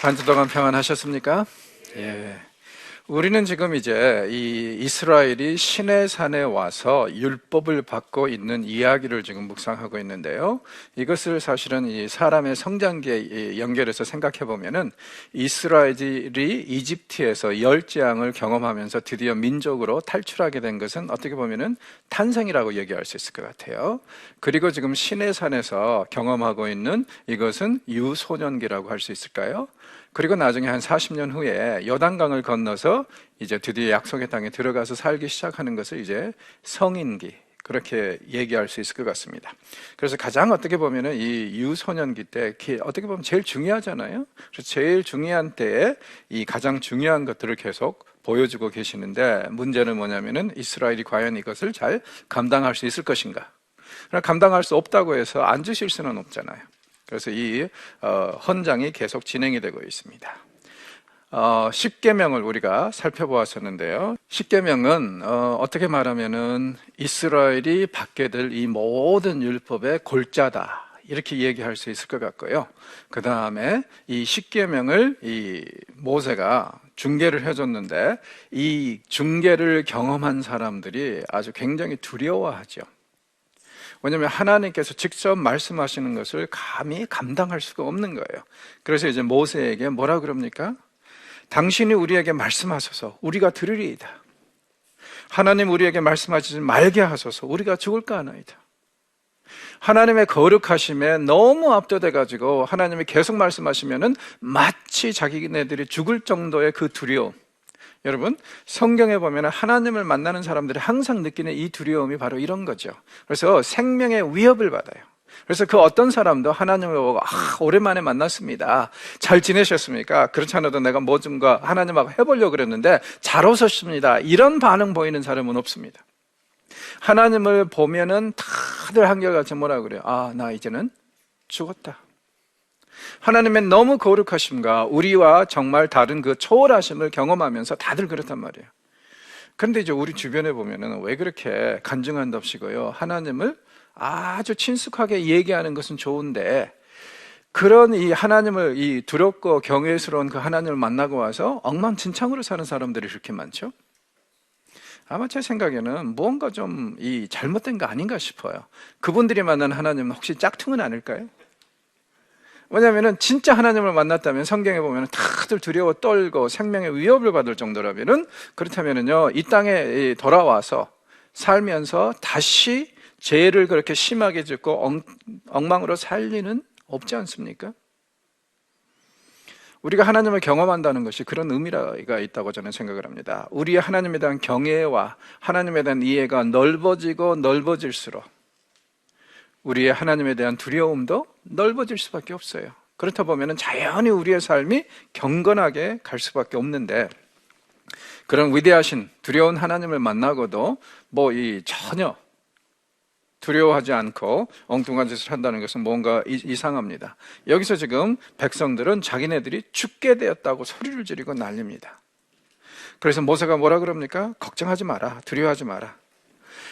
한 주 동안 평안하셨습니까? 예. 우리는 지금 이제 이 이스라엘이 시내산에 와서 율법을 받고 있는 이야기를 지금 묵상하고 있는데요. 이것을 사실은 이 사람의 성장기에 연결해서 생각해 보면은 이스라엘이 이집트에서 열재앙을 경험하면서 드디어 민족으로 탈출하게 된 것은 어떻게 보면은 탄생이라고 얘기할 수 있을 것 같아요. 그리고 지금 시내산에서 경험하고 있는 이것은 유소년기라고 할 수 있을까요? 그리고 나중에 한 40년 후에 요단강을 건너서 이제 드디어 약속의 땅에 들어가서 살기 시작하는 것을 이제 성인기, 그렇게 얘기할 수 있을 것 같습니다. 그래서 가장 어떻게 보면은 이 유소년기 때 어떻게 보면 제일 중요하잖아요. 그래서 제일 중요한 때에 이 가장 중요한 것들을 계속 보여주고 계시는데, 문제는 뭐냐면은 이스라엘이 과연 이것을 잘 감당할 수 있을 것인가? 그러나 감당할 수 없다고 해서 안 주실 수는 없잖아요. 그래서 이 헌장이 계속 진행이 되고 있습니다. 십계명을 우리가 살펴보았었는데요. 십계명은 어떻게 말하면은 이스라엘이 받게 될 이 모든 율법의 골자다, 이렇게 얘기할 수 있을 것 같고요. 그 다음에 이 십계명을 이 모세가 중개를 해줬는데, 이 중개를 경험한 사람들이 아주 굉장히 두려워하죠. 왜냐하면 하나님께서 직접 말씀하시는 것을 감히 감당할 수가 없는 거예요. 그래서 이제 모세에게 뭐라 그럽니까? 당신이 우리에게 말씀하소서, 우리가 들으리이다. 하나님 우리에게 말씀하시지 말게 하소서, 우리가 죽을까 하나이다. 하나님의 거룩하심에 너무 압도돼 가지고 하나님이 계속 말씀하시면은 마치 자기네들이 죽을 정도의 그 두려움. 여러분, 성경에 보면 하나님을 만나는 사람들이 항상 느끼는 이 두려움이 바로 이런 거죠. 그래서 생명의 위협을 받아요. 그래서 그 어떤 사람도 하나님을 보고 오랜만에 만났습니다, 잘 지내셨습니까? 그렇지 않아도 내가 뭐 좀 하나님하고 해보려고 그랬는데 잘 오셨습니다, 이런 반응 보이는 사람은 없습니다. 하나님을 보면은 다들 한결같이 뭐라 그래요? 나 이제는 죽었다. 하나님의 너무 거룩하심과 우리와 정말 다른 그 초월하심을 경험하면서 다들 그렇단 말이에요. 그런데 이제 우리 주변에 보면은 왜 그렇게 간증한답시고요, 하나님을 아주 친숙하게 얘기하는 것은 좋은데, 그런 이 하나님을, 이 두렵고 경외스러운 그 하나님을 만나고 와서 엉망진창으로 사는 사람들이 그렇게 많죠? 아마 제 생각에는 뭔가 좀 이 잘못된 거 아닌가 싶어요. 그분들이 만난 하나님은 혹시 짝퉁은 아닐까요? 왜냐하면 진짜 하나님을 만났다면 성경에 보면 다들 두려워 떨고 생명의 위협을 받을 정도라면은, 그렇다면은요, 이 땅에 돌아와서 살면서 다시 죄를 그렇게 심하게 짓고 엉망으로 살 리는 없지 않습니까? 우리가 하나님을 경험한다는 것이 그런 의미가 있다고 저는 생각을 합니다. 우리의 하나님에 대한 경외와 하나님에 대한 이해가 넓어지고 넓어질수록 우리의 하나님에 대한 두려움도 넓어질 수밖에 없어요. 그렇다 보면 자연히 우리의 삶이 경건하게 갈 수밖에 없는데, 그런 위대하신 두려운 하나님을 만나고도 전혀 두려워하지 않고 엉뚱한 짓을 한다는 것은 뭔가 이상합니다. 여기서 지금 백성들은 자기네들이 죽게 되었다고 소리를 지르고 난립니다. 그래서 모세가 뭐라 그럽니까? 걱정하지 마라, 두려워하지 마라.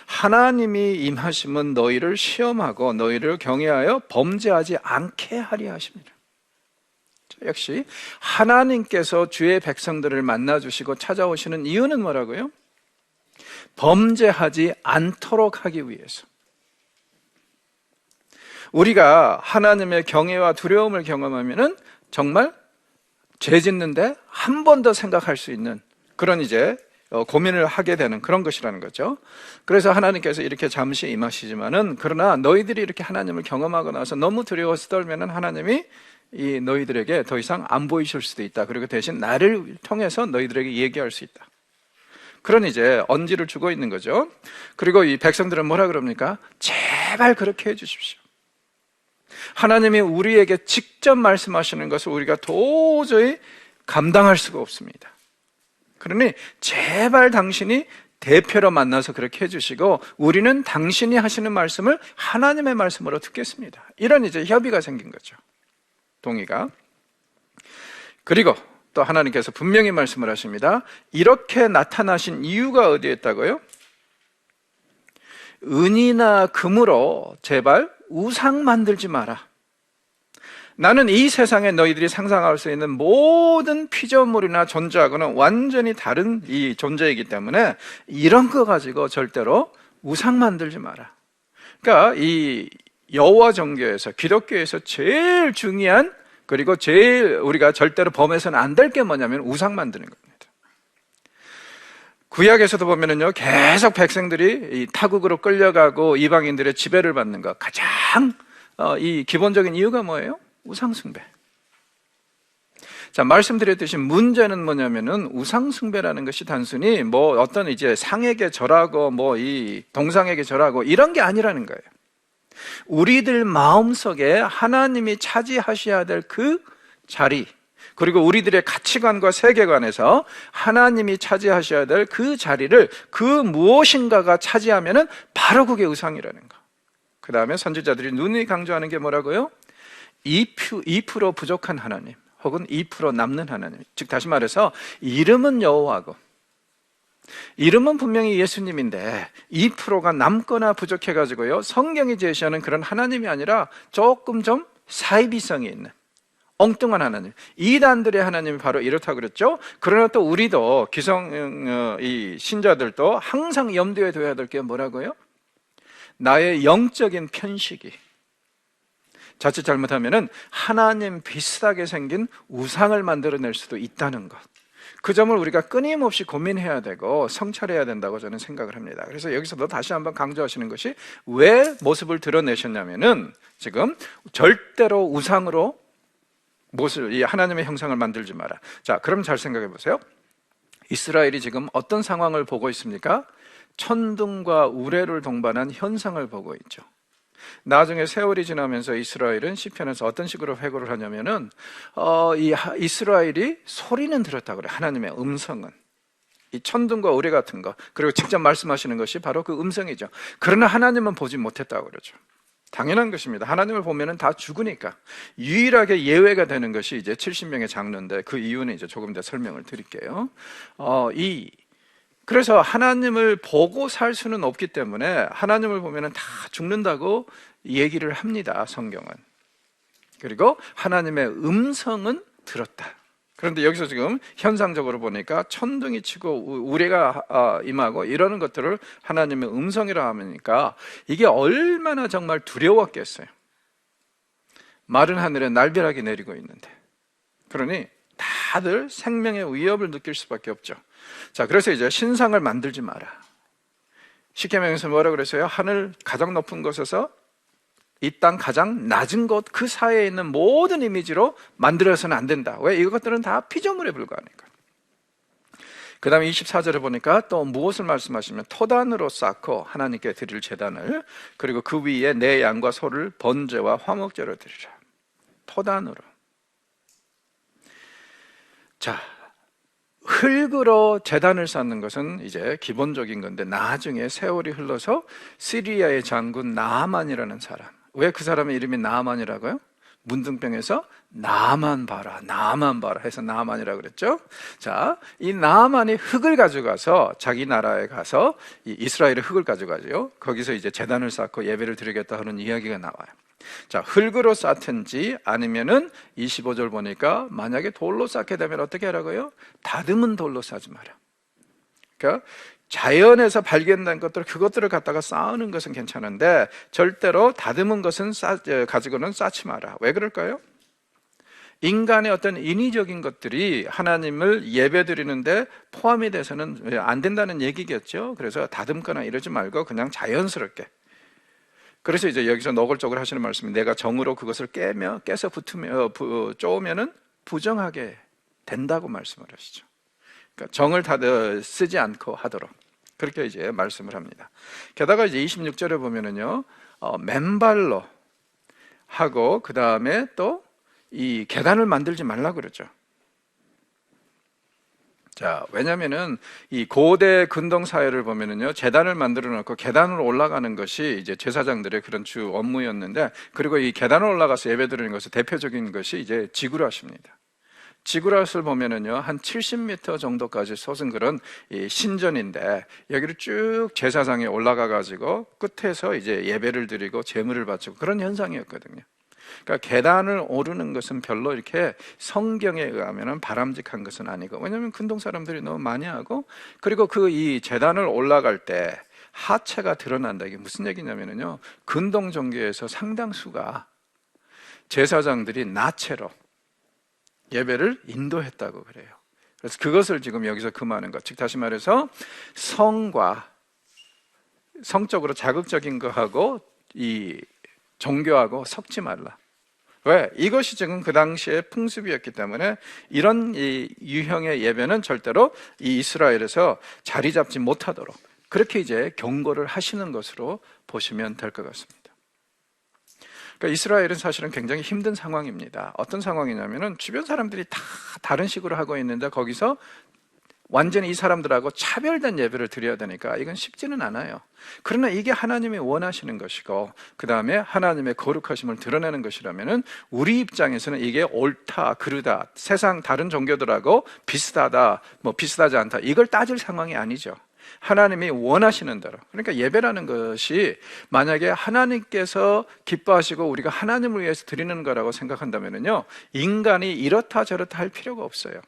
하나님이 임하심은 너희를 시험하고 너희를 경외하여 범죄하지 않게 하려 하십니다. 역시 하나님께서 주의 백성들을 만나주시고 찾아오시는 이유는 뭐라고요? 범죄하지 않도록 하기 위해서. 우리가 하나님의 경외와 두려움을 경험하면은 정말 죄 짓는데 한 번 더 생각할 수 있는 그런 이제 고민을 하게 되는 그런 것이라는 거죠. 그래서 하나님께서 이렇게 잠시 임하시지만은, 그러나 너희들이 이렇게 하나님을 경험하고 나서 너무 두려워서 떨면은 하나님이 이 너희들에게 더 이상 안 보이실 수도 있다. 그리고 대신 나를 통해서 너희들에게 얘기할 수 있다. 그런 이제 언지를 주고 있는 거죠. 그리고 이 백성들은 뭐라 그럽니까? 제발 그렇게 해주십시오. 하나님이 우리에게 직접 말씀하시는 것을 우리가 도저히 감당할 수가 없습니다. 그러니 제발 당신이 대표로 만나서 그렇게 해주시고 우리는 당신이 하시는 말씀을 하나님의 말씀으로 듣겠습니다. 이런 이제 협의가 생긴 거죠. 동의가. 그리고 또 하나님께서 분명히 말씀을 하십니다. 이렇게 나타나신 이유가 어디에 있다고요? 은이나 금으로 제발 우상 만들지 마라. 나는 이 세상에 너희들이 상상할 수 있는 모든 피조물이나 존재하고는 완전히 다른 이 존재이기 때문에 이런 거 가지고 절대로 우상 만들지 마라. 그러니까 이 여호와 종교에서, 기독교에서 제일 중요한, 그리고 제일 우리가 절대로 범해서는 안 될 게 뭐냐면 우상 만드는 겁니다. 구약에서도 보면은요, 계속 백성들이 이 타국으로 끌려가고 이방인들의 지배를 받는 것, 가장 이 기본적인 이유가 뭐예요? 우상숭배. 자, 말씀드렸듯이 문제는 뭐냐면은 우상숭배라는 것이 단순히 뭐 어떤 이제 상에게 절하고 뭐 이 동상에게 절하고 이런 게 아니라는 거예요. 우리들 마음속에 하나님이 차지하셔야 될 그 자리, 그리고 우리들의 가치관과 세계관에서 하나님이 차지하셔야 될 그 자리를 그 무엇인가가 차지하면은 바로 그게 우상이라는 거. 그 다음에 선지자들이 누누이 강조하는 게 뭐라고요? 2% 부족한 하나님, 혹은 2% 남는 하나님. 즉 다시 말해서 이름은 여호와고 이름은 분명히 예수님인데 2%가 남거나 부족해가지고요, 성경이 제시하는 그런 하나님이 아니라 조금 좀 사이비성이 있는 엉뚱한 하나님, 이단들의 하나님이 바로 이렇다고 그랬죠. 그러나 또 우리도 이 신자들도 항상 염두에 둬야 될 게 뭐라고요? 나의 영적인 편식이 자칫 잘못하면은 하나님 비슷하게 생긴 우상을 만들어낼 수도 있다는 것, 그 점을 우리가 끊임없이 고민해야 되고 성찰해야 된다고 저는 생각을 합니다. 그래서 여기서도 다시 한번 강조하시는 것이, 왜 모습을 드러내셨냐면은 지금 절대로 우상으로 이 하나님의 형상을 만들지 마라. 자, 그럼 잘 생각해 보세요. 이스라엘이 지금 어떤 상황을 보고 있습니까? 천둥과 우레를 동반한 현상을 보고 있죠. 나중에 세월이 지나면서 이스라엘은 시편에서 어떤 식으로 회고를 하냐면은 이스라엘이 소리는 들었다고 그래요. 하나님의 음성은, 이 천둥과 우레 같은 거, 그리고 직접 말씀하시는 것이 바로 그 음성이죠. 그러나 하나님은 보지 못했다고 그러죠. 당연한 것입니다. 하나님을 보면은 다 죽으니까. 유일하게 예외가 되는 것이 이제 70명의 장로인데, 그 이유는 이제 조금 더 설명을 드릴게요. 그래서 하나님을 보고 살 수는 없기 때문에 하나님을 보면은 다 죽는다고 얘기를 합니다, 성경은. 그리고 하나님의 음성은 들었다. 그런데 여기서 지금 현상적으로 보니까 천둥이 치고 우레가 임하고 이러는 것들을 하나님의 음성이라 하니까 이게 얼마나 정말 두려웠겠어요. 마른 하늘에 날벼락이 내리고 있는데. 그러니 다들 생명의 위협을 느낄 수밖에 없죠. 자, 그래서 이제 신상을 만들지 마라. 십계명에서 뭐라 그랬어요? 하늘 가장 높은 곳에서 이 땅 가장 낮은 곳, 그 사이에 있는 모든 이미지로 만들어서는 안 된다. 왜? 이것들은 다 피조물에 불과하니까. 그 다음에 24절에 보니까 또 무엇을 말씀하시면, 토단으로 쌓고 하나님께 드릴 제단을, 그리고 그 위에 내 양과 소를 번제와 화목제로 드리라. 토단으로. 자, 흙으로 제단을 쌓는 것은 이제 기본적인 건데, 나중에 세월이 흘러서 시리아의 장군 나아만이라는 사람, 왜 그 사람의 이름이 나아만이라고요? 문둥병에서 나만 봐라, 나만 봐라 해서 나아만이라고 그랬죠. 자, 이 나아만이 흙을 가져가서 자기 나라에 가서 이 이스라엘의 흙을 가져가죠. 거기서 이제 제단을 쌓고 예배를 드리겠다 하는 이야기가 나와요. 자, 흙으로 쌓든지 아니면은 25절 보니까 만약에 돌로 쌓게 되면 어떻게 하라고요? 다듬은 돌로 쌓지 마라. 그러니까 자연에서 발견된 것들, 그것들을 갖다가 쌓는 것은 괜찮은데 절대로 다듬은 것은 가지고는 쌓지 마라. 왜 그럴까요? 인간의 어떤 인위적인 것들이 하나님을 예배드리는데 포함이 돼서는 안 된다는 얘기겠죠. 그래서 다듬거나 이러지 말고 그냥 자연스럽게. 그래서 이제 여기서 노골적으로 하시는 말씀이, 내가 정으로 그것을 깨서 쪼으면은 부정하게 된다고 말씀을 하시죠. 그러니까 정을 다 쓰지 않고 하도록, 그렇게 이제 말씀을 합니다. 게다가 이제 26절에 보면은요, 맨발로 하고 그 다음에 또 이 계단을 만들지 말라 그러죠. 자, 왜냐면은 이 고대 근동 사회를 보면은요, 제단을 만들어 놓고 계단으로 올라가는 것이 이제 제사장들의 그런 주 업무였는데, 그리고 이 계단을 올라가서 예배드리는 것의 대표적인 것이 이제 지구라시입니다. 지구라스를 보면은요, 한 70m 정도까지 솟은 그런 이 신전인데, 여기를 쭉 제사장이 올라가 가지고 끝에서 이제 예배를 드리고 제물을 바치고 그런 현상이었거든요. 그러니까 계단을 오르는 것은 별로 이렇게 성경에 의하면 바람직한 것은 아니고, 왜냐하면 근동 사람들이 너무 많이 하고, 그리고 그 이 제단을 올라갈 때 하체가 드러난다. 이게 무슨 얘기냐면요, 근동 종교에서 상당수가 제사장들이 나체로 예배를 인도했다고 그래요. 그래서 그것을 지금 여기서 금하는 것, 즉 다시 말해서 성적으로 자극적인 거하고 이 종교하고 섞지 말라. 왜? 이것이 지금 그 당시의 풍습이었기 때문에 이런 이 유형의 예배는 절대로 이 이스라엘에서 자리 잡지 못하도록 그렇게 이제 경고를 하시는 것으로 보시면 될 것 같습니다. 그러니까 이스라엘은 사실은 굉장히 힘든 상황입니다. 어떤 상황이냐면은 주변 사람들이 다 다른 식으로 하고 있는데 거기서 완전히 이 사람들하고 차별된 예배를 드려야 되니까 이건 쉽지는 않아요. 그러나 이게 하나님이 원하시는 것이고, 그 다음에 하나님의 거룩하심을 드러내는 것이라면은 우리 입장에서는 이게 옳다, 그르다, 세상 다른 종교들하고 비슷하다, 뭐 비슷하지 않다, 이걸 따질 상황이 아니죠. 하나님이 원하시는 대로. 그러니까 예배라는 것이 만약에 하나님께서 기뻐하시고 우리가 하나님을 위해서 드리는 거라고 생각한다면요, 인간이 이렇다 저렇다 할 필요가 없어요.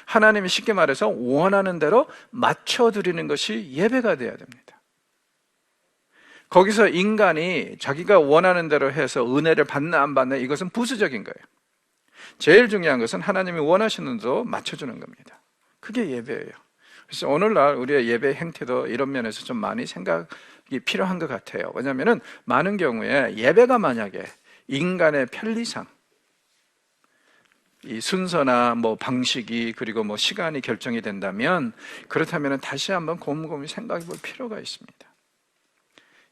하나님이 쉽게 말해서 원하는 대로 맞춰드리는 것이 예배가 되어야 됩니다. 거기서 인간이 자기가 원하는 대로 해서 은혜를 받나 안 받나, 이것은 부수적인 거예요. 제일 중요한 것은 하나님이 원하시는 대로 맞춰주는 겁니다. 그게 예배예요. 그래서 오늘날 우리의 예배 행태도 이런 면에서 좀 많이 생각이 필요한 것 같아요. 왜냐하면 많은 경우에 예배가 만약에 인간의 편리상, 이 순서나 뭐 방식이 그리고 뭐 시간이 결정이 된다면, 그렇다면 다시 한번 곰곰이 생각해 볼 필요가 있습니다.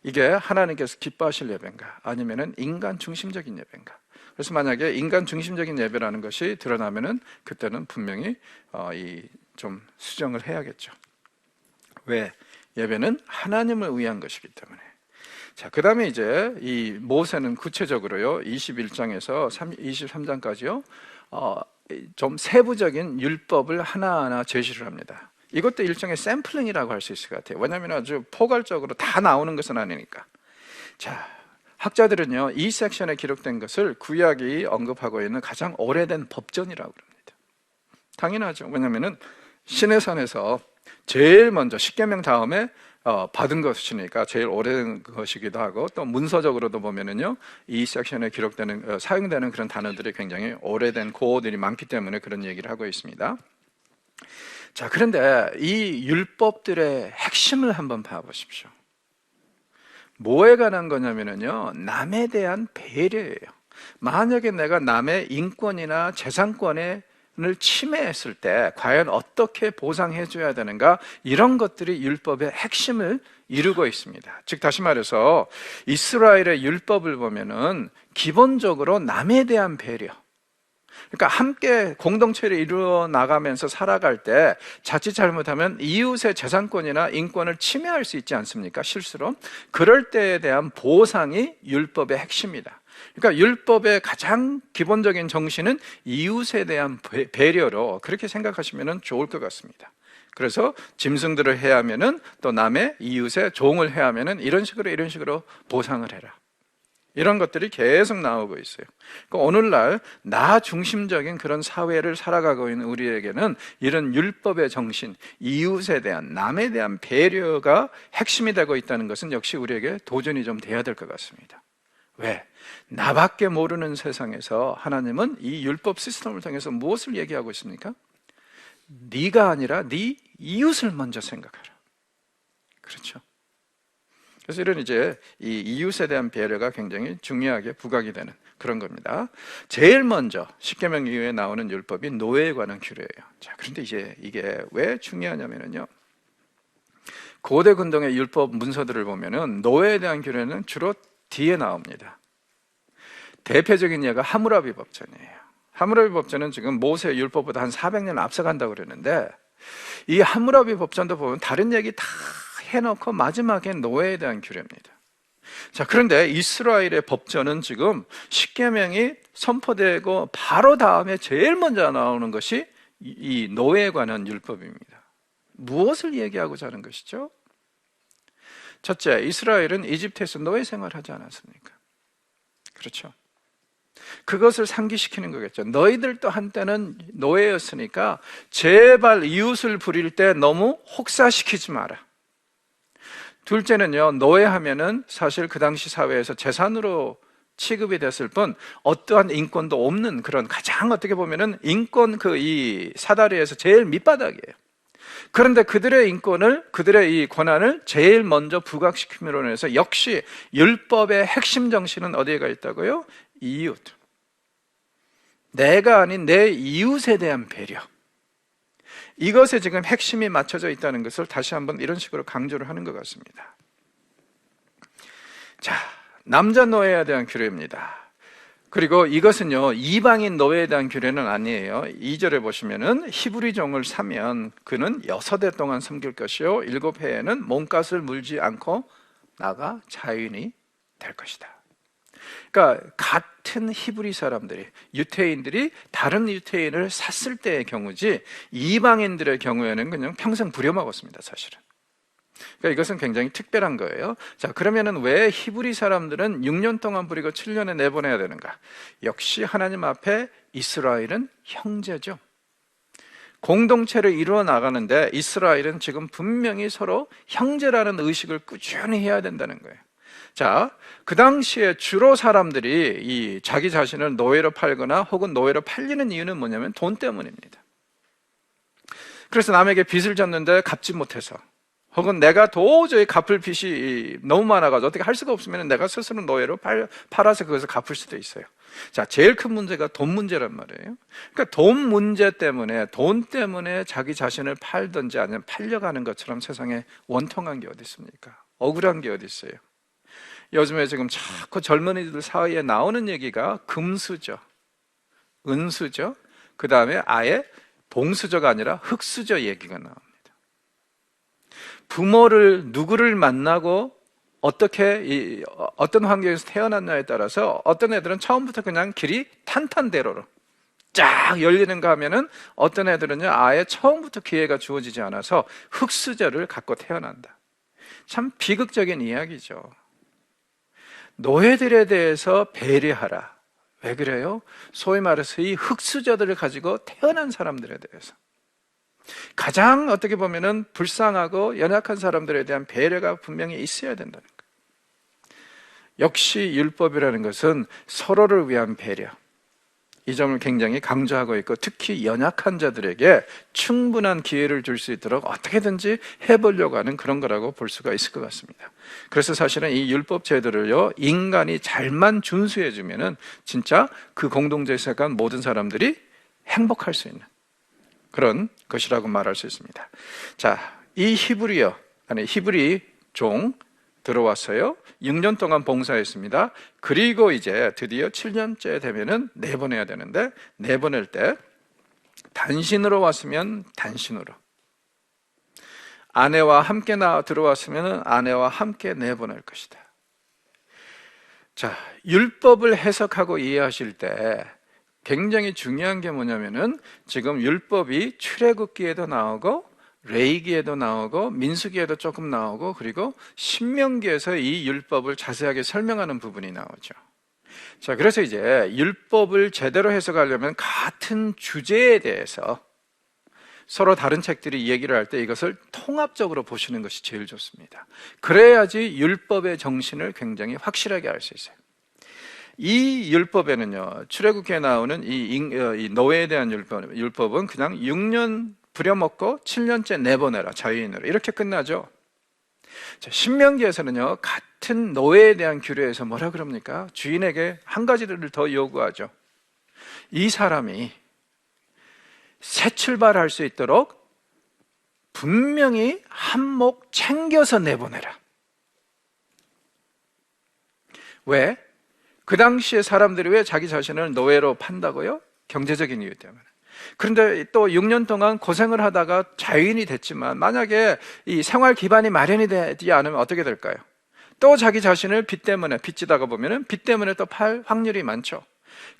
이게 하나님께서 기뻐하실 예배인가, 아니면은 인간 중심적인 예배인가? 그래서 만약에 인간 중심적인 예배라는 것이 드러나면은 그때는 분명히 좀 수정을 해야겠죠. 왜? 예배는 하나님을 위한 것이기 때문에. 자, 그 다음에 이제 이 모세는 구체적으로요, 21장에서 23장까지요, 좀 세부적인 율법을 하나하나 제시를 합니다. 이것도 일종의 샘플링이라고 할 수 있을 것 같아요. 왜냐하면 아주 포괄적으로 다 나오는 것은 아니니까. 자, 학자들은요, 이 섹션에 기록된 것을 구약이 언급하고 있는 가장 오래된 법전이라고 합니다. 당연하죠. 왜냐하면 시내산에서 제일 먼저 십계명 다음에 받은 것이니까 제일 오래된 것이기도 하고, 또 문서적으로도 보면은요, 이 섹션에 기록되는 사용되는 그런 단어들이 굉장히 오래된 고어들이 많기 때문에 그런 얘기를 하고 있습니다. 자, 그런데 이 율법들의 핵심을 한번 봐보십시오. 뭐에 관한 거냐면요, 남에 대한 배려예요. 만약에 내가 남의 인권이나 재산권을 침해했을 때 과연 어떻게 보상해 줘야 되는가, 이런 것들이 율법의 핵심을 이루고 있습니다. 즉 다시 말해서 이스라엘의 율법을 보면은 기본적으로 남에 대한 배려, 그러니까 함께 공동체를 이루어 나가면서 살아갈 때 자칫 잘못하면 이웃의 재산권이나 인권을 침해할 수 있지 않습니까? 실수로. 그럴 때에 대한 보상이 율법의 핵심이다. 그러니까 율법의 가장 기본적인 정신은 이웃에 대한 배려로 그렇게 생각하시면 좋을 것 같습니다. 그래서 짐승들을 해하면은 또 남의 이웃의 종을 해하면은 이런 식으로 보상을 해라. 이런 것들이 계속 나오고 있어요. 그러니까 오늘날 나 중심적인 그런 사회를 살아가고 있는 우리에게는 이런 율법의 정신, 이웃에 대한, 남에 대한 배려가 핵심이 되고 있다는 것은 역시 우리에게 도전이 좀 돼야 될 것 같습니다. 왜? 나밖에 모르는 세상에서 하나님은 이 율법 시스템을 통해서 무엇을 얘기하고 있습니까? 네가 아니라 네 이웃을 먼저 생각하라. 그렇죠? 그래서 이런 이제 이 이웃에 대한 배려가 굉장히 중요하게 부각이 되는 그런 겁니다. 제일 먼저 십계명 이후에 나오는 율법이 노예에 관한 규례예요. 자, 그런데 이제 이게 왜 중요하냐면요, 고대 근동의 율법 문서들을 보면은 노예에 대한 규례는 주로 뒤에 나옵니다. 대표적인 예가 하무라비 법전이에요. 하무라비 법전은 지금 모세 율법보다 한 400년 앞서간다고 그러는데, 이 하무라비 법전도 보면 다른 얘기 다 해놓고 마지막에 노예에 대한 규례입니다. 자, 그런데 이스라엘의 법전은 지금 십계명이 선포되고 바로 다음에 제일 먼저 나오는 것이 이 노예에 관한 율법입니다. 무엇을 얘기하고자 하는 것이죠? 첫째, 이스라엘은 이집트에서 노예 생활하지 않았습니까? 그렇죠. 그것을 상기시키는 거겠죠. 너희들도 한때는 노예였으니까 제발 이웃을 부릴 때 너무 혹사시키지 마라. 둘째는요, 노예하면은 사실 그 당시 사회에서 재산으로 취급이 됐을 뿐 어떠한 인권도 없는 그런, 가장 어떻게 보면은 인권 이 사다리에서 제일 밑바닥이에요. 그런데 그들의 인권을, 그들의 이 권한을 제일 먼저 부각시킴으로 해서 역시 율법의 핵심 정신은 어디에 있다고요? 이웃. 내가 아닌 내 이웃에 대한 배려. 이것에 지금 핵심이 맞춰져 있다는 것을 다시 한번 이런 식으로 강조를 하는 것 같습니다. 자, 남자 노예에 대한 규례입니다. 그리고 이것은요, 이방인 노예에 대한 규례는 아니에요. 2절에 보시면은 히브리 종을 사면 그는 6해 동안 섬길 것이요 7해에는 몸값을 물지 않고 나가 자유인이 될 것이다. 그러니까 같은 히브리 사람들이, 유태인들이 다른 유태인을 샀을 때의 경우지 이방인들의 경우에는 그냥 평생 부려먹었습니다, 사실은. 그러니까 이것은 굉장히 특별한 거예요. 자, 그러면은 왜 히브리 사람들은 6년 동안 부리고 7년에 내보내야 되는가? 역시 하나님 앞에 이스라엘은 형제죠. 공동체를 이루어 나가는데 이스라엘은 지금 분명히 서로 형제라는 의식을 꾸준히 해야 된다는 거예요. 자, 그 당시에 주로 사람들이 자기 자신을 노예로 팔거나 혹은 노예로 팔리는 이유는 뭐냐면 돈 때문입니다. 그래서 남에게 빚을 졌는데 갚지 못해서, 혹은 내가 도저히 갚을 빚이 너무 많아가지고 어떻게 할 수가 없으면 내가 스스로 노예로 팔아서 그것을 갚을 수도 있어요. 자, 제일 큰 문제가 돈 문제란 말이에요. 그러니까 돈 문제 때문에, 돈 때문에 자기 자신을 팔든지 아니면 팔려가는 것처럼 세상에 원통한 게 어디 있습니까? 억울한 게 어디 있어요? 요즘에 지금 자꾸 젊은이들 사이에 나오는 얘기가 금수저, 은수저, 그 다음에 아예 봉수저가 아니라 흙수저 얘기가 나옵니다. 부모를, 누구를 만나고 어떻게 어떤 환경에서 태어났냐에 따라서 어떤 애들은 처음부터 그냥 길이 탄탄대로로 쫙 열리는가 하면은 어떤 애들은요 아예 처음부터 기회가 주어지지 않아서 흙수저를 갖고 태어난다. 참 비극적인 이야기죠. 노예들에 대해서 배려하라. 왜 그래요? 소위 말해서 이 흙수저들을 가지고 태어난 사람들에 대해서 가장 어떻게 보면은 불쌍하고 연약한 사람들에 대한 배려가 분명히 있어야 된다는 거예요. 역시 율법이라는 것은 서로를 위한 배려, 이 점을 굉장히 강조하고 있고, 특히 연약한 자들에게 충분한 기회를 줄 수 있도록 어떻게든지 해보려고 하는 그런 거라고 볼 수가 있을 것 같습니다. 그래서 사실은 이 율법 제도를요, 인간이 잘만 준수해주면은 진짜 그 공동체에 속한 모든 사람들이 행복할 수 있는 그런 것이라고 말할 수 있습니다. 자, 이 히브리 종 들어왔어요. 6년 동안 봉사했습니다. 그리고 이제 드디어 7년째 되면은 내보내야 되는데, 내보낼 때 단신으로 왔으면 단신으로, 아내와 함께 들어왔으면 아내와 함께 내보낼 것이다. 자, 율법을 해석하고 이해하실 때 굉장히 중요한 게 뭐냐면은 지금 율법이 출애굽기에도 나오고 레위기에도 나오고 민수기에도 조금 나오고, 그리고 신명기에서 이 율법을 자세하게 설명하는 부분이 나오죠. 자, 그래서 이제 율법을 제대로 해석하려면 같은 주제에 대해서 서로 다른 책들이 얘기를 할 때 이것을 통합적으로 보시는 것이 제일 좋습니다. 그래야지 율법의 정신을 굉장히 확실하게 알 수 있어요. 이 율법에는요, 출애굽기에 나오는 이 노예에 대한 율법은 그냥 6년 부려먹고 7년째 내보내라, 자유인으로, 이렇게 끝나죠. 자, 신명기에서는요, 같은 노예에 대한 규례에서 뭐라 그럽니까? 주인에게 한 가지를 더 요구하죠. 이 사람이 새 출발할 수 있도록 분명히 한몫 챙겨서 내보내라. 왜? 그 당시에 사람들이 왜 자기 자신을 노예로 판다고요? 경제적인 이유 때문에. 그런데 또 6년 동안 고생을 하다가 자유인이 됐지만 만약에 이 생활 기반이 마련이 되지 않으면 어떻게 될까요? 또 자기 자신을 빚지다가 보면은 빚 때문에 또 팔 확률이 많죠.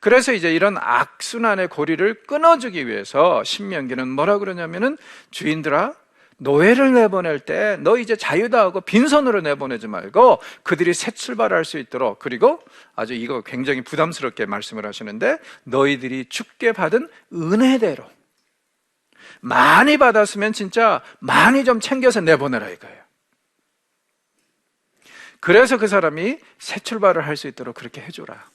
그래서 이제 이런 악순환의 고리를 끊어주기 위해서 신명기는 뭐라 그러냐면은, 주인들아, 노예를 내보낼 때 너 이제 자유다 하고 빈손으로 내보내지 말고 그들이 새 출발할 수 있도록, 그리고 아주 이거 굉장히 부담스럽게 말씀을 하시는데, 너희들이 주께 받은 은혜대로 많이 받았으면 진짜 많이 좀 챙겨서 내보내라 이거예요. 그래서 그 사람이 새 출발을 할 수 있도록 그렇게 해줘라.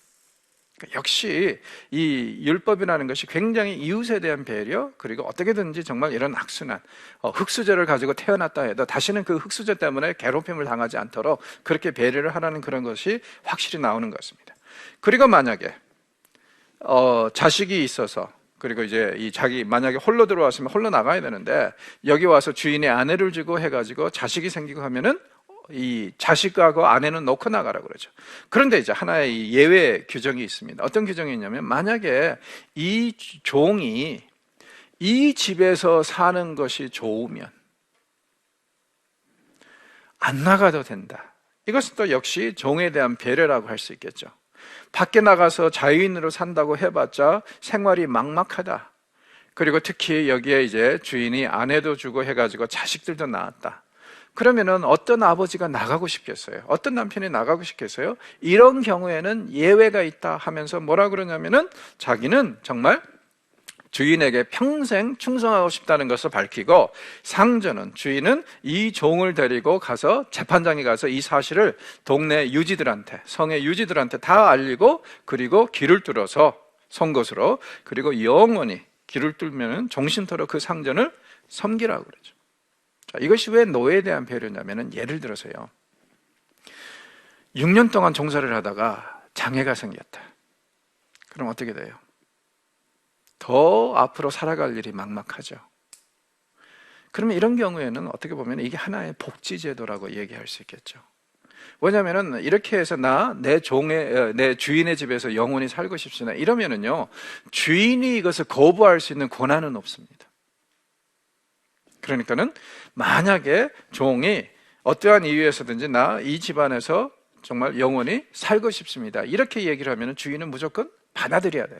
역시 이 율법이라는 것이 굉장히 이웃에 대한 배려, 그리고 어떻게든지 정말 이런 악순환, 흙수저를 가지고 태어났다 해도 다시는 그 흙수저 때문에 괴롭힘을 당하지 않도록 그렇게 배려를 하라는 그런 것이 확실히 나오는 것 같습니다. 그리고 만약에 자식이 있어서, 그리고 이제 이 자기 만약에 홀로 들어왔으면 홀로 나가야 되는데 여기 와서 주인의 아내를 주고 해가지고 자식이 생기고 하면은 이 자식하고 아내는 놓고 나가라 그러죠. 그런데 이제 하나의 예외 규정이 있습니다. 어떤 규정이 있냐면, 만약에 이 종이 이 집에서 사는 것이 좋으면 안 나가도 된다. 이것은 또 역시 종에 대한 배려라고 할 수 있겠죠. 밖에 나가서 자유인으로 산다고 해봤자 생활이 막막하다. 그리고 특히 여기에 이제 주인이 아내도 주고 해가지고 자식들도 낳았다. 그러면은 어떤 아버지가 나가고 싶겠어요? 어떤 남편이 나가고 싶겠어요? 이런 경우에는 예외가 있다 하면서 뭐라 그러냐면은, 자기는 정말 주인에게 평생 충성하고 싶다는 것을 밝히고, 상전은, 주인은 이 종을 데리고 가서 재판장에 가서 이 사실을 동네 유지들한테, 성의 유지들한테 다 알리고, 그리고 길을 뚫어서 송곳으로, 그리고 영원히 길을 뚫으면 종신토록 그 상전을 섬기라고 그러죠. 자, 이것이 왜 노예에 대한 배려냐면은, 예를 들어서요, 6년 동안 종사를 하다가 장애가 생겼다. 그럼 어떻게 돼요? 더 앞으로 살아갈 일이 막막하죠. 그러면 이런 경우에는 어떻게 보면 이게 하나의 복지제도라고 얘기할 수 있겠죠. 왜냐하면 이렇게 해서 내 주인의 집에서 영원히 살고 싶으나 이러면은요, 주인이 이것을 거부할 수 있는 권한은 없습니다. 그러니까는 만약에 종이 어떠한 이유에서든지 나 이 집안에서 정말 영원히 살고 싶습니다, 이렇게 얘기를 하면 주인은 무조건 받아들여야 돼요.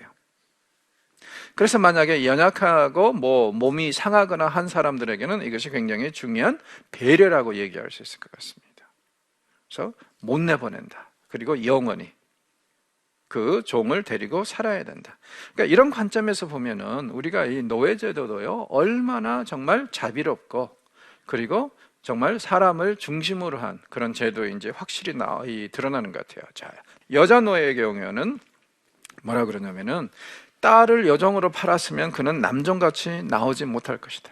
그래서 만약에 연약하고 몸이 상하거나 한 사람들에게는 이것이 굉장히 중요한 배려라고 얘기할 수 있을 것 같습니다. 그래서 못 내보낸다. 그리고 영원히 그 종을 데리고 살아야 된다. 그러니까 이런 관점에서 보면은 우리가 이 노예제도도요, 얼마나 정말 자비롭고, 그리고 정말 사람을 중심으로 한 그런 제도인지 확실히 드러나는 것 같아요. 자, 여자 노예의 경우에는 뭐라 그러냐면은, 딸을 여종으로 팔았으면 그는 남종같이 나오지 못할 것이다.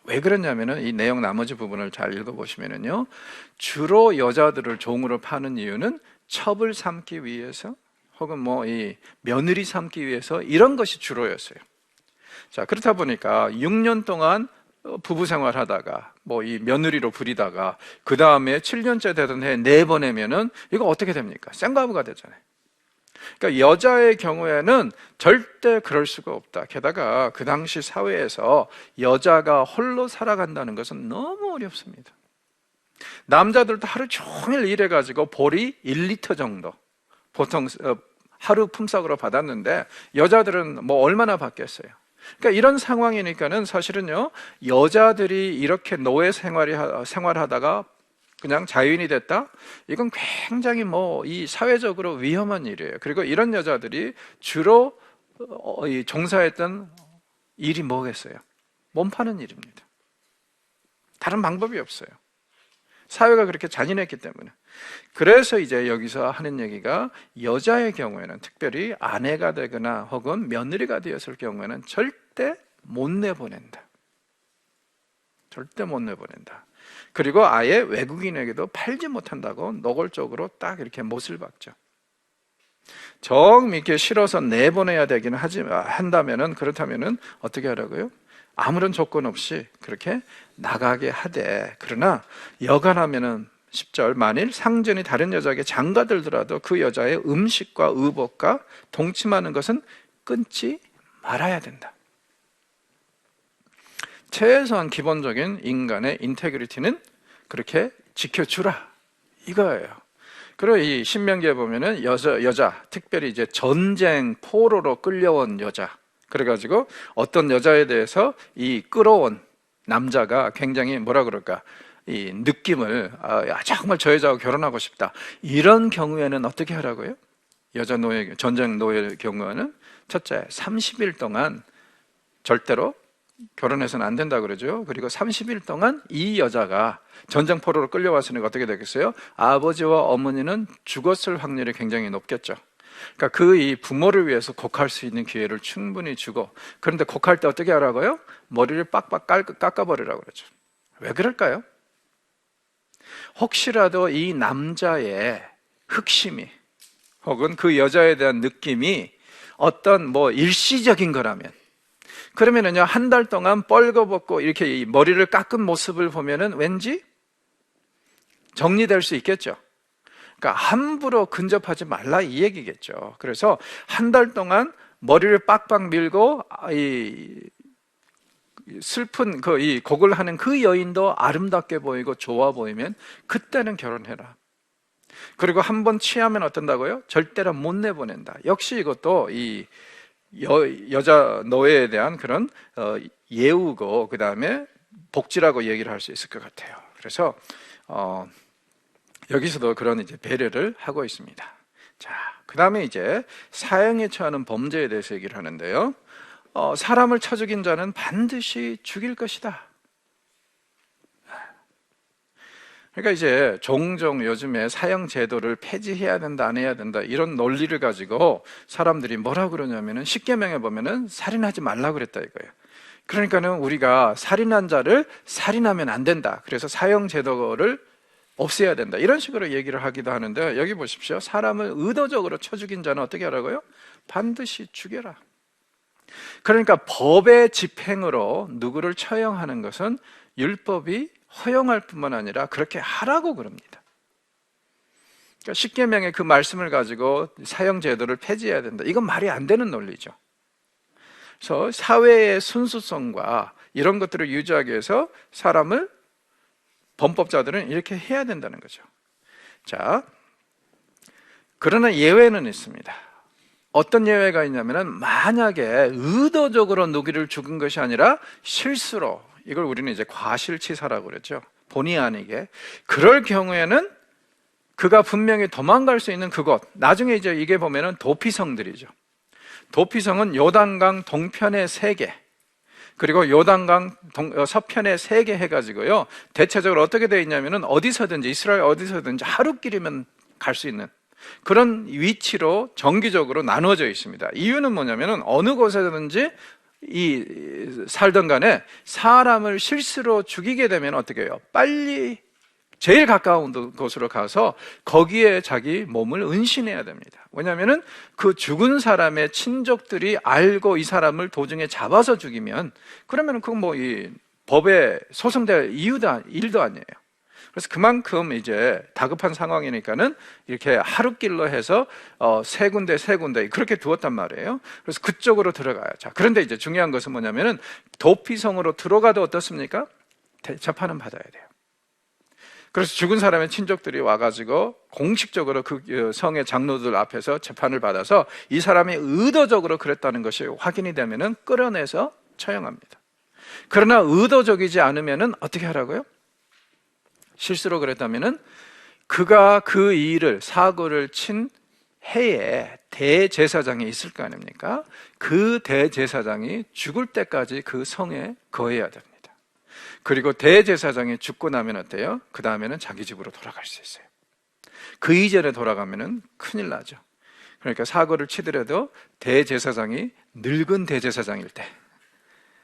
왜 그러냐면은 이 내용 나머지 부분을 잘 읽어보시면은요, 주로 여자들을 종으로 파는 이유는 첩을 삼기 위해서, 혹은 이 며느리 삼기 위해서, 이런 것이 주로였어요. 자, 그렇다 보니까 6년 동안 부부 생활하다가 이 며느리로 부리다가 그 다음에 7년째 되던 해에 내보내면은 이거 어떻게 됩니까? 생과부가 되잖아요. 그러니까 여자의 경우에는 절대 그럴 수가 없다. 게다가 그 당시 사회에서 여자가 홀로 살아간다는 것은 너무 어렵습니다. 남자들도 하루 종일 일해가지고 보리 1리터 정도 보통 하루 품삯으로 받았는데, 여자들은 얼마나 받겠어요? 그러니까 이런 상황이니까는 사실은요, 여자들이 이렇게 노예 생활하다가 그냥 자유인이 됐다? 이건 굉장히 이 사회적으로 위험한 일이에요. 그리고 이런 여자들이 주로 종사했던 일이 뭐겠어요? 몸 파는 일입니다. 다른 방법이 없어요. 사회가 그렇게 잔인했기 때문에. 그래서 이제 여기서 하는 얘기가, 여자의 경우에는 특별히 아내가 되거나 혹은 며느리가 되었을 경우에는 절대 못 내보낸다. 절대 못 내보낸다. 그리고 아예 외국인에게도 팔지 못한다고 노골적으로 딱 이렇게 못을 박죠. 정 믿기 싫어서 내보내야 되기는 한다면은, 그렇다면은 어떻게 하라고요? 아무런 조건 없이 그렇게 나가게 하되, 그러나 여간하면은 10절, 만일 상전이 다른 여자에게 장가들더라도 그 여자의 음식과 의복과 동침하는 것은 끊지 말아야 된다. 최소한 기본적인 인간의 인테그리티는 그렇게 지켜주라, 이거예요. 그리고 이 신명기에 보면은 여자 특별히 이제 전쟁 포로로 끌려온 여자, 그래가지고 어떤 여자에 대해서 이 끌어온 남자가 굉장히 뭐라 그럴까, 이 느낌을 정말 저 여자하고 결혼하고 싶다, 이런 경우에는 어떻게 하라고요? 여자 노예, 전쟁 노예의 경우에는 첫째, 30일 동안 절대로 결혼해서는 안 된다 그러죠. 그리고 30일 동안 이 여자가 전쟁포로로 끌려왔으니까 어떻게 되겠어요? 아버지와 어머니는 죽었을 확률이 굉장히 높겠죠. 그러니까 이 부모를 위해서 곡할 수 있는 기회를 충분히 주고, 그런데 곡할 때 어떻게 하라고요? 머리를 빡빡 깎아버리라고 그러죠. 왜 그럴까요? 혹시라도 이 남자의 흑심이 혹은 그 여자에 대한 느낌이 어떤 일시적인 거라면, 그러면은요, 한 달 동안 뻘거벗고 이렇게 머리를 깎은 모습을 보면은 왠지 정리될 수 있겠죠. 그러니까 함부로 근접하지 말라 이 얘기겠죠. 그래서 한 달 동안 머리를 빡빡 밀고 이 슬픈 이 곡을 하는 그 여인도 아름답게 보이고 좋아 보이면 그때는 결혼해라. 그리고 한번 취하면 어떤다고요? 절대로 못 내보낸다. 역시 이것도 이 여자 노예에 대한 그런 예우고, 그 다음에 복지라고 얘기를 할 수 있을 것 같아요. 그래서 여기서도 그런 이제 배려를 하고 있습니다. 자, 그 다음에 이제 사형에 처하는 범죄에 대해서 얘기를 하는데요. 사람을 쳐 죽인 자는 반드시 죽일 것이다. 그러니까 이제 종종 요즘에 사형 제도를 폐지해야 된다, 안 해야 된다, 이런 논리를 가지고 사람들이 뭐라고 그러냐면은, 십계명에 보면은 살인하지 말라 그랬다 이거예요. 그러니까는 우리가 살인한 자를 살인하면 안 된다, 그래서 사형 제도를 없애야 된다, 이런 식으로 얘기를 하기도 하는데, 여기 보십시오. 사람을 의도적으로 쳐 죽인 자는 어떻게 하라고요? 반드시 죽여라. 그러니까 법의 집행으로 누구를 처형하는 것은 율법이 허용할 뿐만 아니라 그렇게 하라고 그럽니다. 그러니까 십계명의 그 말씀을 가지고 사형 제도를 폐지해야 된다, 이건 말이 안 되는 논리죠. 그래서 사회의 순수성과 이런 것들을 유지하기 위해서 사람을, 범법자들은 이렇게 해야 된다는 거죠. 자, 그러나 예외는 있습니다. 어떤 예외가 있냐면은, 만약에 의도적으로 누구를 죽은 것이 아니라 실수로, 이걸 우리는 이제 과실치사라고 그러죠. 본의 아니게. 그럴 경우에는 그가 분명히 도망갈 수 있는 그곳, 나중에 이제 이게 보면은 도피성들이죠. 도피성은 요단강 동편에 3개, 그리고 요단강 서편에 3개 해가지고요, 대체적으로 어떻게 되어 있냐면은 어디서든지, 이스라엘 어디서든지 하루길이면 갈 수 있는 그런 위치로 정기적으로 나누어져 있습니다. 이유는 뭐냐면은, 어느 곳에든지 살던 간에 사람을 실수로 죽이게 되면 어떻게 해요? 빨리 제일 가까운 곳으로 가서 거기에 자기 몸을 은신해야 됩니다. 왜냐하면은 그 죽은 사람의 친족들이 알고 이 사람을 도중에 잡아서 죽이면, 그러면은 그건 이 법에 소송될 일도 아니에요. 그래서 그만큼 이제 다급한 상황이니까는 이렇게 하루길로 해서 3군데 그렇게 두었단 말이에요. 그래서 그쪽으로 들어가요. 자, 그런데 이제 중요한 것은 뭐냐면은, 도피성으로 들어가도 어떻습니까? 재판은 받아야 돼요. 그래서 죽은 사람의 친족들이 와가지고 공식적으로 그 성의 장로들 앞에서 재판을 받아서 이 사람이 의도적으로 그랬다는 것이 확인이 되면은 끌어내서 처형합니다. 그러나 의도적이지 않으면은 어떻게 하라고요? 실수로 그랬다면은 그가 그 일을, 사고를 친 해에 대제사장이 있을 거 아닙니까? 그 대제사장이 죽을 때까지 그 성에 거해야 됩니다. 그리고 대제사장이 죽고 나면 어때요? 그 다음에는 자기 집으로 돌아갈 수 있어요. 그 이전에 돌아가면은 큰일 나죠. 그러니까 사고를 치더라도 대제사장이 늙은 대제사장일 때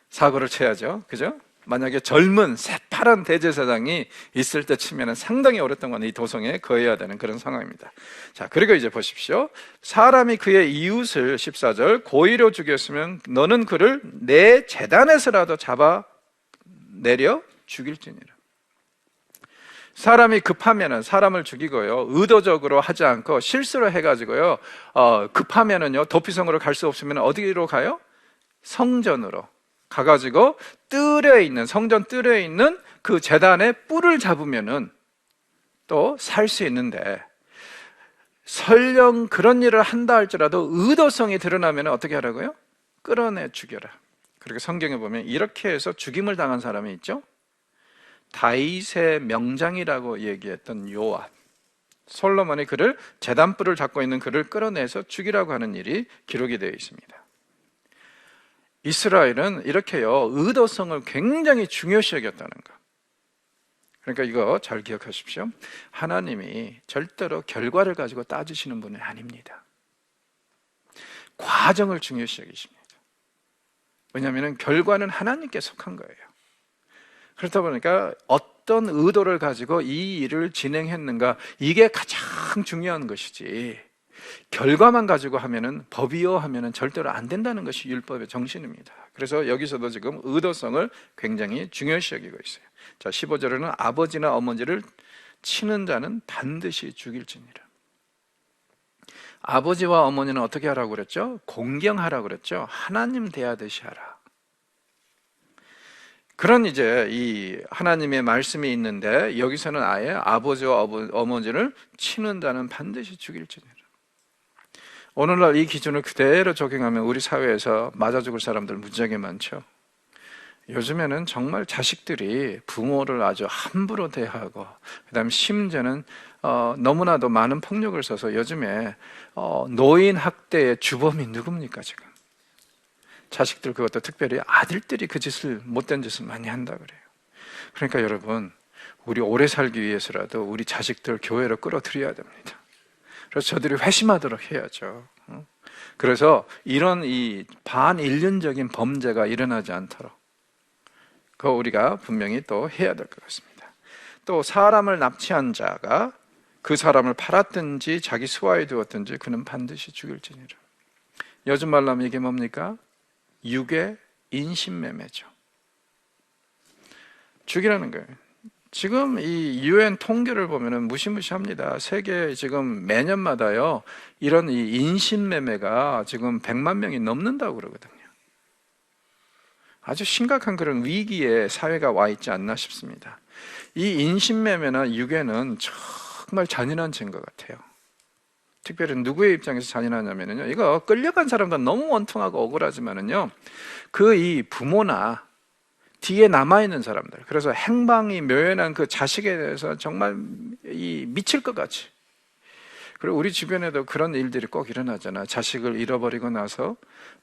사고를 쳐야죠. 그죠? 만약에 젊은 새파란 대제사장이 있을 때 치면은 상당히 오랫동안 이 도성에 거해야 되는 그런 상황입니다. 자, 그리고 이제 보십시오. 사람이 그의 이웃을 14절 고의로 죽였으면 너는 그를 내 제단에서라도 잡아 내려 죽일지니라. 사람이 급하면은 사람을 죽이고요, 의도적으로 하지 않고 실수로 해가지고요, 급하면은요, 도피성으로 갈 수 없으면 어디로 가요? 성전으로 가가지고 성전 뜰에 있는 그 제단의 뿔을 잡으면은 또 살 수 있는데, 설령 그런 일을 한다 할지라도 의도성이 드러나면 어떻게 하라고요? 끌어내 죽여라. 그리고 성경에 보면 이렇게 해서 죽임을 당한 사람이 있죠. 다윗의 명장이라고 얘기했던 요압, 솔로몬이 그를 제단불을 잡고 있는 그를 끌어내서 죽이라고 하는 일이 기록이 되어 있습니다. 이스라엘은 이렇게요, 의도성을 굉장히 중요시 여겼다는 것. 그러니까 이거 잘 기억하십시오. 하나님이 절대로 결과를 가지고 따지시는 분이 아닙니다. 과정을 중요시 여기십니다. 왜냐하면 결과는 하나님께 속한 거예요. 그렇다 보니까 어떤 의도를 가지고 이 일을 진행했는가, 이게 가장 중요한 것이지, 결과만 가지고 하면은, 법이요 하면은 절대로 안 된다는 것이 율법의 정신입니다. 그래서 여기서도 지금 의도성을 굉장히 중요시 여기고 있어요. 자, 15절에는 아버지나 어머니를 치는 자는 반드시 죽일지니라. 아버지와 어머니는 어떻게 하라고 그랬죠? 공경하라고 그랬죠. 하나님 대하듯이 하라. 그런 이제 이 하나님의 말씀이 있는데, 여기서는 아예 아버지와 어머니를 치는 자는 반드시 죽일지니라. 오늘날 이 기준을 그대로 적용하면 우리 사회에서 맞아 죽을 사람들 무지하게 많죠. 요즘에는 정말 자식들이 부모를 아주 함부로 대하고, 그 다음에 심지어는 너무나도 많은 폭력을 써서 요즘에 노인 학대의 주범이 누굽니까 지금? 자식들, 그것도 특별히 아들들이 그 짓을, 못된 짓을 많이 한다 그래요. 그러니까 여러분, 우리 오래 살기 위해서라도 우리 자식들 교회로 끌어들여야 됩니다. 그래서 저들이 회심하도록 해야죠. 그래서 이런 이 반인륜적인 범죄가 일어나지 않도록 그거 우리가 분명히 또 해야 될 것 같습니다. 또 사람을 납치한 자가 그 사람을 팔았든지 자기 수하에 두었든지 그는 반드시 죽일지니라. 요즘 말로 하면 이게 뭡니까? 유괴 인신매매죠. 죽이라는 거예요. 지금 이 UN 통계를 보면은 무시무시합니다. 세계 지금 매년마다요, 이런 이 인신매매가 지금 100만 명이 넘는다고 그러거든요. 아주 심각한 그런 위기에 사회가 와 있지 않나 싶습니다. 이 인신매매나 유괴는 정말 잔인한 죄인 것 같아요. 특별히 누구의 입장에서 잔인하냐면요, 이거 끌려간 사람도 너무 원통하고 억울하지만은요, 그 이 부모나 뒤에 남아있는 사람들, 그래서 행방이 묘연한 그 자식에 대해서 정말 이 미칠 것 같이. 그리고 우리 주변에도 그런 일들이 꼭 일어나잖아. 자식을 잃어버리고 나서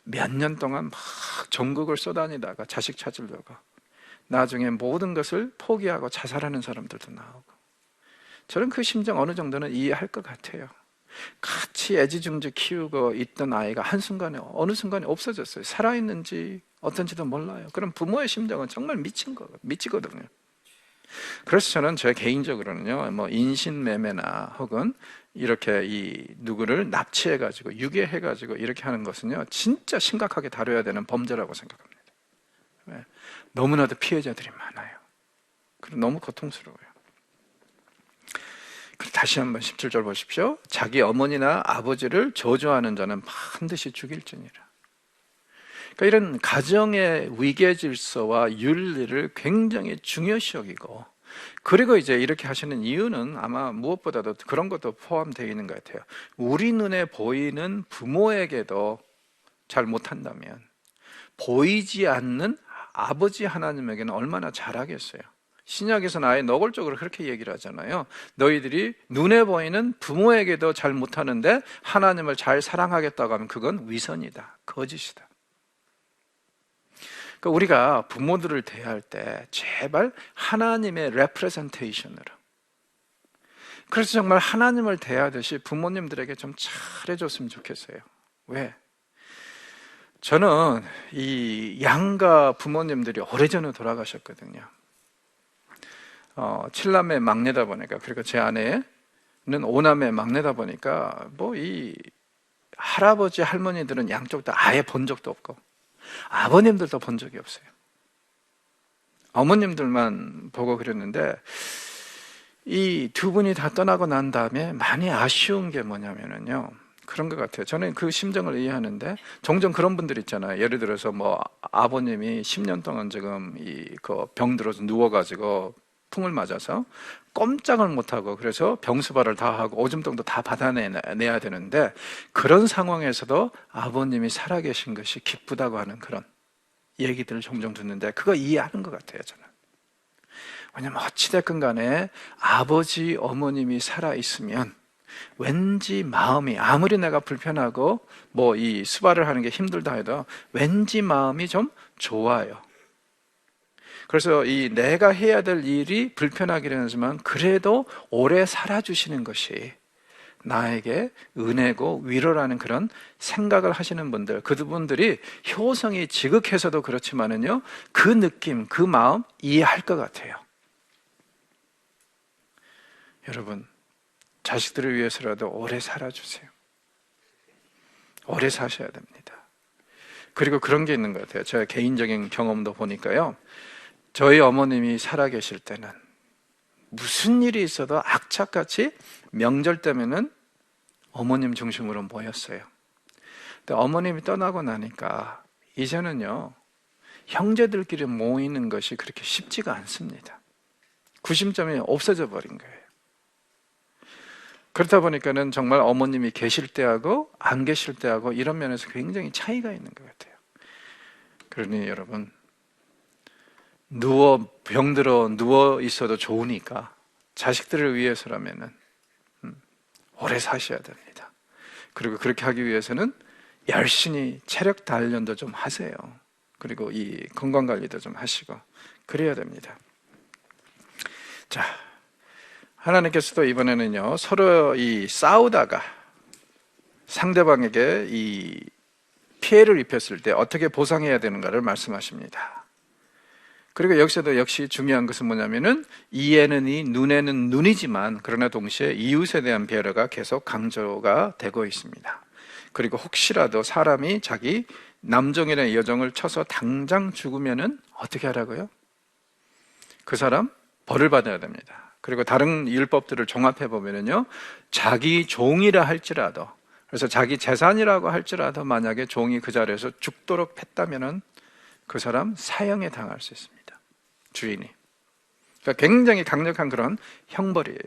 몇 년 동안 막 전국을 쏘다니다가 자식 찾으려고 나중에 모든 것을 포기하고 자살하는 사람들도 나오고. 저는 그 심정 어느 정도는 이해할 것 같아요. 같이 애지중지 키우고 있던 아이가 한순간에, 어느 순간에 없어졌어요. 살아있는지 어떤지도 몰라요. 그럼 부모의 심정은 정말 미치거든요. 그래서 저는 제 개인적으로는요, 뭐 인신매매나 혹은 이렇게 이 누구를 납치해가지고 유괴해가지고 이렇게 하는 것은요, 진짜 심각하게 다뤄야 되는 범죄라고 생각합니다. 왜? 너무나도 피해자들이 많아요. 그리고 너무 고통스러워요. 다시 한번 17절 보십시오. 자기 어머니나 아버지를 저주하는 자는 반드시 죽일지니라. 그러니까 이런 가정의 위계 질서와 윤리를 굉장히 중요시 여기고, 그리고 이제 이렇게 하시는 이유는 아마 무엇보다도 그런 것도 포함되어 있는 것 같아요. 우리 눈에 보이는 부모에게도 잘 못한다면 보이지 않는 아버지 하나님에게는 얼마나 잘하겠어요. 신약에서는 아예 노골적으로 그렇게 얘기를 하잖아요. 너희들이 눈에 보이는 부모에게도 잘 못하는데 하나님을 잘 사랑하겠다고 하면 그건 위선이다, 거짓이다. 그러니까 우리가 부모들을 대할 때 제발 하나님의 레프레젠테이션으로, 그래서 정말 하나님을 대하듯이 부모님들에게 좀 잘해줬으면 좋겠어요. 왜? 저는 이 양가 부모님들이 오래전에 돌아가셨거든요. 7남매 막내다 보니까, 그리고 제 아내는 5남매 막내다 보니까 뭐 이 할아버지 할머니들은 양쪽 다 아예 본 적도 없고 아버님들도 본 적이 없어요. 어머님들만 보고 그랬는데, 이 두 분이 다 떠나고 난 다음에 많이 아쉬운 게 뭐냐면요, 그런 것 같아요. 저는 그 심정을 이해하는데, 종종 그런 분들 있잖아요. 예를 들어서 뭐 아버님이 10년 동안 지금 그 병 들어서 누워가지고 풍을 맞아서 꼼짝을 못하고, 그래서 병수발을 다 하고 오줌통도 다 받아내야 되는데, 그런 상황에서도 아버님이 살아계신 것이 기쁘다고 하는 그런, 얘기들을 종종 듣는데 그거 이해하는 것 같아요, 저는. 왜냐면 어찌됐건 간에 아버지, 어머님이 살아있으면 왠지 마음이, 아무리 내가 불편하고 뭐 이 수발을 하는 게 힘들다 해도 왠지 마음이 좀 좋아요. 그래서 이 내가 해야 될 일이 불편하긴 하지만 그래도 오래 살아주시는 것이 나에게 은혜고 위로라는 그런 생각을 하시는 분들, 그분들이 효성이 지극해서도 그렇지만은요, 그 느낌, 그 마음 이해할 것 같아요. 여러분, 자식들을 위해서라도 오래 살아주세요. 오래 사셔야 됩니다. 그리고 그런 게 있는 것 같아요. 제가 개인적인 경험도 보니까요, 저희 어머님이 살아계실 때는 무슨 일이 있어도 악착같이 명절 때면은 어머님 중심으로 모였어요. 근데 어머님이 떠나고 나니까 이제는요, 형제들끼리 모이는 것이 그렇게 쉽지가 않습니다. 구심점이 없어져 버린 거예요. 그렇다 보니까는 정말 어머님이 계실 때하고 안 계실 때하고 이런 면에서 굉장히 차이가 있는 것 같아요. 그러니 여러분, 병들어 누워 있어도 좋으니까 자식들을 위해서라면은 오래 사셔야 됩니다. 그리고 그렇게 하기 위해서는 열심히 체력 단련도 좀 하세요. 그리고 이 건강 관리도 좀 하시고 그래야 됩니다. 자, 하나님께서도 이번에는요, 서로 이 싸우다가 상대방에게 이 피해를 입혔을 때 어떻게 보상해야 되는가를 말씀하십니다. 그리고 여기서도 역시 중요한 것은 뭐냐면은 이에는 이, 눈에는 눈이지만 그러나 동시에 이웃에 대한 배려가 계속 강조가 되고 있습니다. 그리고 혹시라도 사람이 자기 남종이나 여종을 쳐서 당장 죽으면은 어떻게 하라고요? 그 사람 벌을 받아야 됩니다. 그리고 다른 율법들을 종합해 보면은요, 자기 종이라 할지라도, 그래서 자기 재산이라고 할지라도 만약에 종이 그 자리에서 죽도록 했다면은 그 사람 사형에 당할 수 있습니다. 주인이. 그러니까 굉장히 강력한 그런 형벌이에요.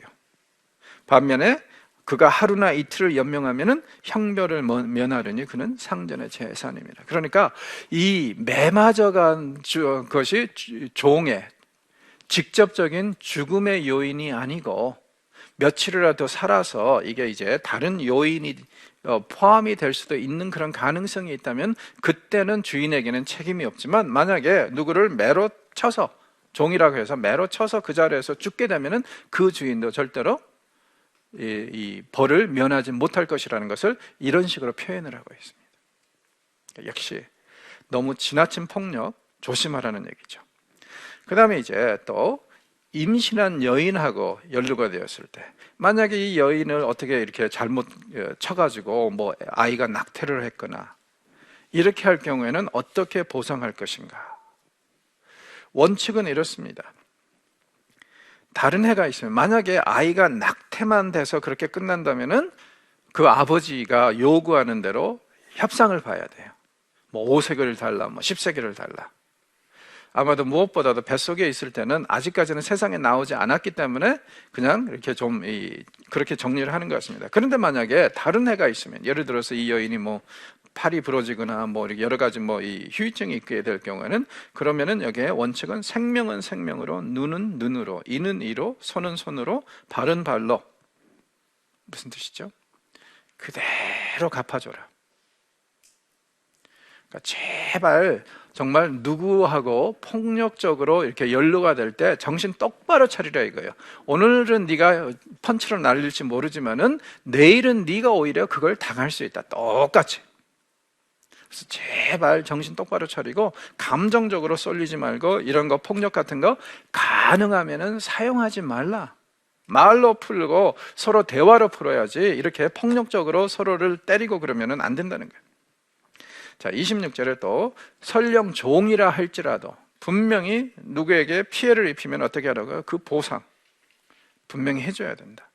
반면에 그가 하루나 이틀을 연명하면은 형벌을 면하려니 그는 상전의 재산입니다. 그러니까 이 매맞아간 것이 종의 직접적인 죽음의 요인이 아니고 며칠이라도 살아서 이게 이제 다른 요인이 포함이 될 수도 있는 그런 가능성이 있다면 그때는 주인에게는 책임이 없지만 만약에 누구를 매로 쳐서, 종이라고 해서 매로 쳐서 그 자리에서 죽게 되면은 그 주인도 절대로 이 벌을 면하지 못할 것이라는 것을 이런 식으로 표현을 하고 있습니다. 역시 너무 지나친 폭력 조심하라는 얘기죠. 그 다음에 이제 또 임신한 여인하고 연루가 되었을 때 만약에 이 여인을 어떻게 이렇게 잘못 쳐가지고 뭐 아이가 낙태를 했거나 이렇게 할 경우에는 어떻게 보상할 것인가? 원칙은 이렇습니다. 다른 해가 있으면 만약에 아이가 낙태만 돼서 그렇게 끝난다면은 그 아버지가 요구하는 대로 협상을 봐야 돼요. 뭐 5세계를 달라, 뭐 10세계를 달라. 아마도 무엇보다도 뱃속에 있을 때는 아직까지는 세상에 나오지 않았기 때문에 그냥 이렇게 좀 그렇게 정리를 하는 것 같습니다. 그런데 만약에 다른 해가 있으면, 예를 들어서 이 여인이 뭐 팔이 부러지거나 뭐 이렇게 여러 가지 뭐 이 후유증이 있게 될 경우에는 그러면은 여기에 원칙은 생명은 생명으로, 눈은 눈으로, 이는 이로, 손은 손으로, 발은 발로. 무슨 뜻이죠? 그대로 갚아줘라. 그러니까 제발 정말 누구하고 폭력적으로 이렇게 연루가 될 때 정신 똑바로 차리라 이거예요. 오늘은 네가 펀치로 날릴지 모르지만은 내일은 네가 오히려 그걸 당할 수 있다. 똑같이. 그래서 제발 정신 똑바로 차리고 감정적으로 쏠리지 말고 이런 거 폭력 같은 거 가능하면은 사용하지 말라. 말로 풀고 서로 대화로 풀어야지 이렇게 폭력적으로 서로를 때리고 그러면은 안 된다는 거예요. 자, 26절에 또 설령 종이라 할지라도 분명히 누구에게 피해를 입히면 어떻게 하라고요? 그 보상 분명히 해줘야 된다.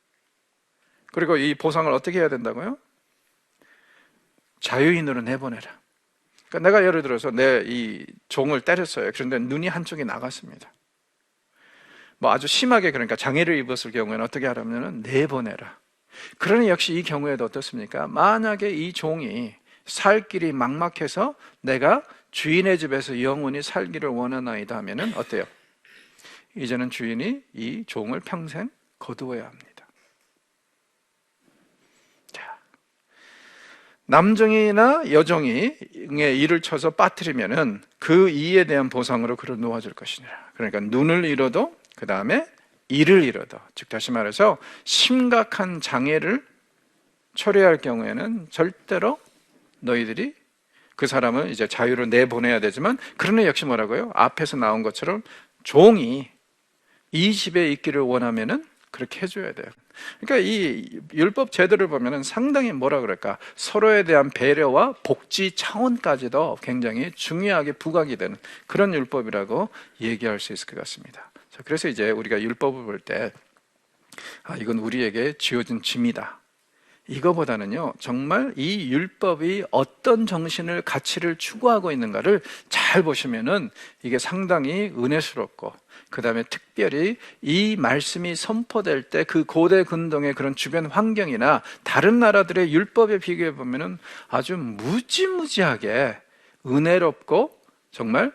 그리고 이 보상을 어떻게 해야 된다고요? 자유인으로 내보내라. 그러니까 내가 예를 들어서 내 이 종을 때렸어요. 그런데 눈이 한쪽이 나갔습니다. 뭐 아주 심하게 그러니까 장애를 입었을 경우에는 어떻게 하라면 내보내라. 그러니 역시 이 경우에도 어떻습니까? 만약에 이 종이 살 길이 막막해서 내가 주인의 집에서 영원히 살기를 원하나이다 하면은 어때요? 이제는 주인이 이 종을 평생 거두어야 합니다. 자, 남종이나 여종이 일을 쳐서 빠뜨리면은 그 이에 대한 보상으로 그를 놓아줄 것이니라. 그러니까 눈을 잃어도, 그 다음에 이를 잃어도, 즉 다시 말해서 심각한 장애를 초래할 경우에는 절대로 너희들이 그 사람을 이제 자유로 내보내야 되지만, 그러나 역시 뭐라고요? 앞에서 나온 것처럼 종이 이 집에 있기를 원하면은 그렇게 해줘야 돼요. 그러니까 이 율법 제도를 보면은 상당히 뭐라 그럴까, 서로에 대한 배려와 복지 차원까지도 굉장히 중요하게 부각이 되는 그런 율법이라고 얘기할 수 있을 것 같습니다. 자, 그래서 이제 우리가 율법을 볼 때, 이건 우리에게 지어진 짐이다, 이거보다는요, 정말 이 율법이 어떤 정신을, 가치를 추구하고 있는가를 잘 보시면은 이게 상당히 은혜스럽고, 그 다음에 특별히 이 말씀이 선포될 때 그 고대 근동의 그런 주변 환경이나 다른 나라들의 율법에 비교해 보면은 아주 무지무지하게 은혜롭고 정말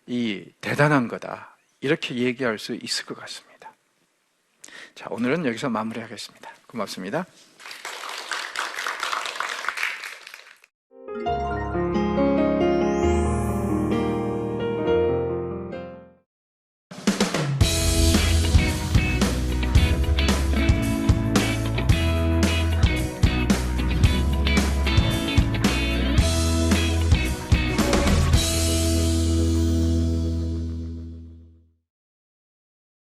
이 대단한 거다, 이렇게 얘기할 수 있을 것 같습니다. 자, 오늘은 여기서 마무리하겠습니다. 고맙습니다.